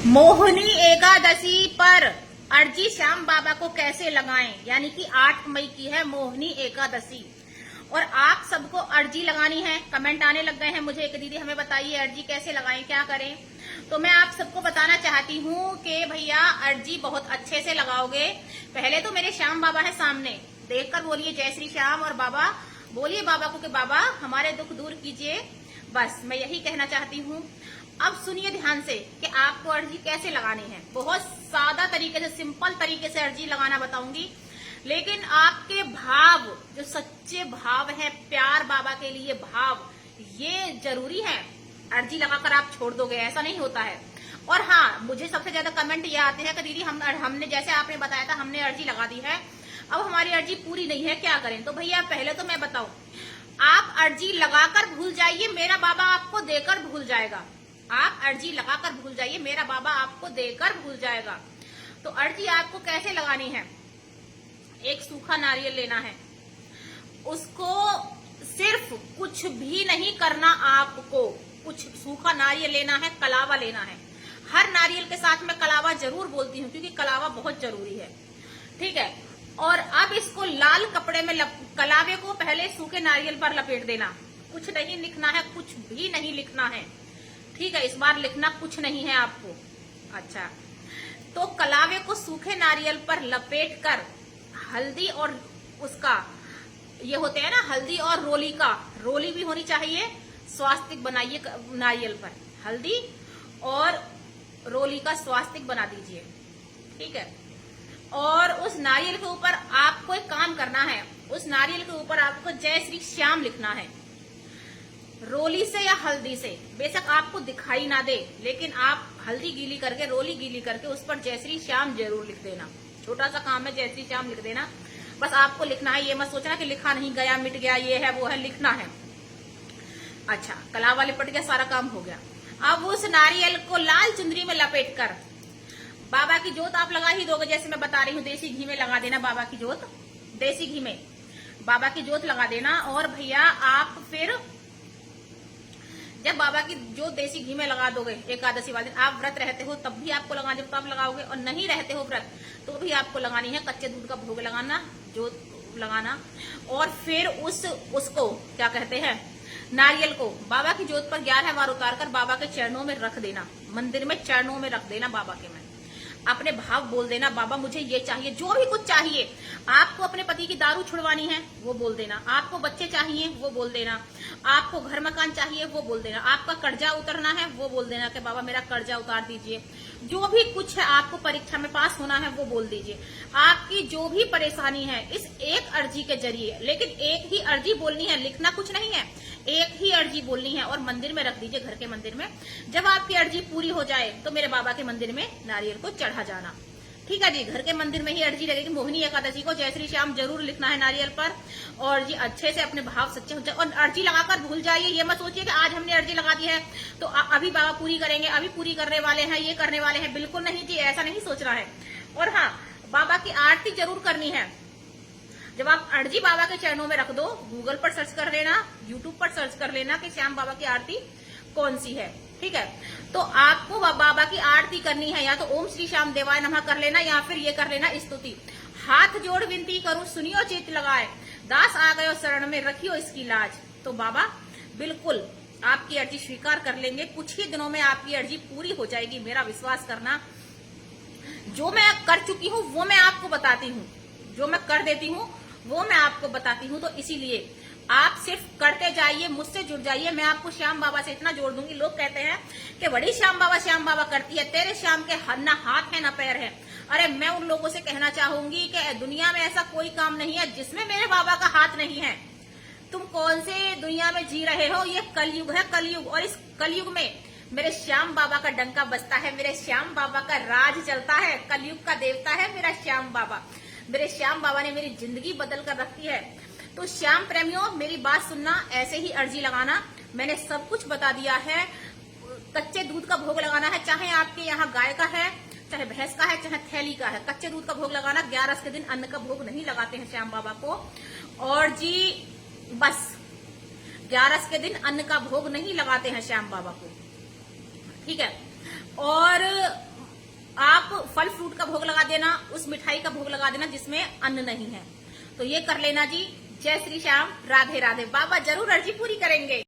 मोहिनी एकादशी पर अर्जी श्याम बाबा को कैसे लगाएं, यानी कि 8 मई की है मोहिनी एकादशी और आप सबको अर्जी लगानी है। कमेंट आने लग गए हैं मुझे कि दीदी हमें बताइए अर्जी कैसे लगाएं, क्या करें। तो मैं आप सबको बताना चाहती हूँ कि भैया अर्जी बहुत अच्छे से लगाओगे। पहले तो मेरे श्याम बाबा है सामने, देखकर बोलिए जय श्री श्याम और बाबा बोलिए बाबा को कि बाबा हमारे दुख दूर कीजिए। बस मैं यही कहना चाहती हूँ। अब सुनिए ध्यान से कि आपको अर्जी कैसे लगानी है। बहुत सादा तरीके से, सिंपल तरीके से अर्जी लगाना बताऊंगी, लेकिन आपके भाव, जो सच्चे भाव है, प्यार बाबा के लिए भाव, ये जरूरी है। अर्जी लगाकर आप छोड़ दोगे, ऐसा नहीं होता है। और हाँ, मुझे सबसे ज्यादा कमेंट ये आते हैं कि दीदी हमने जैसे आपने बताया था हमने अर्जी लगा दी है, अब हमारी अर्जी पूरी नहीं है, क्या करें। तो भैया पहले तो मैं बताऊं, आप अर्जी लगाकर भूल जाइए, मेरा बाबा आपको देकर भूल जाएगा। आप अर्जी लगाकर भूल जाइए, मेरा बाबा आपको देकर भूल जाएगा। तो अर्जी आपको कैसे लगानी है, एक सूखा नारियल लेना है, उसको सिर्फ कुछ भी नहीं करना, आपको कुछ सूखा नारियल लेना है, कलावा लेना है। हर नारियल के साथ मैं कलावा जरूर बोलती हूँ क्योंकि कलावा बहुत जरूरी है, ठीक है। और अब इसको लाल कपड़े में कलावे को पहले सूखे नारियल पर लपेट देना। कुछ नहीं लिखना है, कुछ भी नहीं लिखना है, ठीक है। इस बार लिखना कुछ नहीं है आपको। अच्छा, तो कलावे को सूखे नारियल पर लपेटकर हल्दी और उसका, ये होते हैं ना हल्दी और रोली का, रोली भी होनी चाहिए, स्वास्तिक बनाइए नारियल पर, हल्दी और रोली का स्वास्तिक बना दीजिए, ठीक है। और उस नारियल के ऊपर आपको एक काम करना है, उस नारियल के ऊपर आपको जय श्री श्याम लिखना है, रोली से या हल्दी से। बेशक आपको दिखाई ना दे, लेकिन आप हल्दी गीली करके, रोली गीली करके उस पर जय श्री श्याम जरूर लिख देना। छोटा सा काम है, जय श्री श्याम लिख देना। बस आपको लिखना है, ये मत सोचना कि लिखा नहीं गया, मिट गया, ये है वो है, लिखना है। अच्छा, कलावा लिपट गया, सारा काम हो गया। अब उस नारियल को लाल चुंदरी में लपेट कर बाबा की जोत आप लगा ही दोगे, जैसे मैं बता रही हूँ। देसी घी में लगा देना बाबा की जोत, देसी घी में बाबा की जोत लगा देना। और भैया आप फिर जब बाबा की जोत देसी घी में लगा दोगे, एकादशी वाले दिन आप व्रत रहते हो तब भी आपको लगाने, तो आप लगाओगे, और नहीं रहते हो व्रत तो भी आपको लगानी है। कच्चे दूध का भोग लगाना, जोत लगाना, और फिर उसको क्या कहते हैं, नारियल को बाबा की जोत पर 11 बार उतारकर बाबा के चरणों में रख देना, मंदिर में चरणों में रख देना बाबा के में। अपने भाव बोल देना, बाबा मुझे ये चाहिए, जो भी कुछ चाहिए। आपको अपने पति की दारू छुड़वानी है वो बोल देना, आपको बच्चे चाहिए वो बोल देना, आपको घर मकान चाहिए वो बोल देना, आपका कर्जा उतरना है वो बोल देना कि बाबा मेरा कर्जा उतार दीजिए। जो भी कुछ है, आपको परीक्षा में पास होना है वो बोल दीजिए। आपकी जो भी परेशानी है इस एक अर्जी के जरिए, लेकिन एक ही अर्जी बोलनी है, लिखना कुछ नहीं है, एक ही अर्जी बोलनी है और मंदिर में रख दीजिए, घर के मंदिर में। जब आपकी अर्जी पूरी हो जाए तो मेरे बाबा के मंदिर में नारियल को चढ़ा जाना, ठीक है जी। घर के मंदिर में ही अर्जी लगेगी। मोहिनी एकादशी को जय श्री श्याम जरूर लिखना है नारियल पर, और जी अच्छे से अपने भाव सच्चे हो जाए। और अर्जी लगाकर भूल जाइए, ये मत सोचिए कि आज हमने अर्जी लगा दी है तो अभी बाबा पूरी करेंगे, अभी पूरी करने वाले हैं, ये करने वाले हैं, बिल्कुल नहीं जी, ऐसा नहीं सोचना है। और हाँ, बाबा की आरती जरूर करनी है। जब आप अर्जी बाबा के चरणों में रख दो, गूगल पर सर्च कर लेना, यूट्यूब पर सर्च कर लेना कि श्याम बाबा की आरती कौन सी है, ठीक है। तो आपको बाबा की आरती करनी है, या तो ओम श्री श्याम देवाय नमः कर लेना, या फिर ये कर लेना स्तुति। हाथ जोड़ विनती करूं, सुनियो चित लगाए, दास आ गयो शरण में, रखियो इसकी लाज। तो बाबा बिल्कुल आपकी अर्जी स्वीकार कर लेंगे, कुछ ही दिनों में आपकी अर्जी पूरी हो जाएगी, मेरा विश्वास करना। जो मैं कर चुकी हूँ वो मैं आपको बताती हूँ, जो मैं कर देती हूँ वो मैं आपको बताती हूँ। तो इसीलिए आप सिर्फ करते जाइए, मुझसे जुड़ जाइए, मैं आपको श्याम बाबा से इतना जोड़ दूंगी। लोग कहते हैं कि बड़ी श्याम बाबा करती है, तेरे श्याम के ना हाथ है ना पैर है। अरे मैं उन लोगों से कहना चाहूंगी कि दुनिया में ऐसा कोई काम नहीं है जिसमें मेरे बाबा का हाथ नहीं है। तुम कौन से दुनिया में जी रहे हो, ये कलयुग है, कलयुग। और इस कलयुग में मेरे श्याम बाबा का डंका बजता है, मेरे श्याम बाबा का राज चलता है। कलयुग का देवता है मेरा श्याम बाबा। मेरे श्याम बाबा ने मेरी जिंदगी बदल कर रखी है। तो श्याम प्रेमियों, मेरी बात सुनना, ऐसे ही अर्जी लगाना। मैंने सब कुछ बता दिया है। कच्चे दूध का भोग लगाना है, चाहे आपके यहाँ गाय का है, चाहे भैंस का है, चाहे थैली का है, कच्चे दूध का भोग लगाना। 11 के दिन अन्न का भोग नहीं लगाते हैं श्याम बाबा को। और जी बस 11 के दिन अन्न का भोग नहीं लगाते हैं श्याम बाबा को, ठीक है। और भोग लगा देना, उस मिठाई का भोग लगा देना जिसमें अन्न नहीं है। तो ये कर लेना जी। जय श्री श्याम, राधे राधे। बाबा जरूर अर्जी पूरी करेंगे।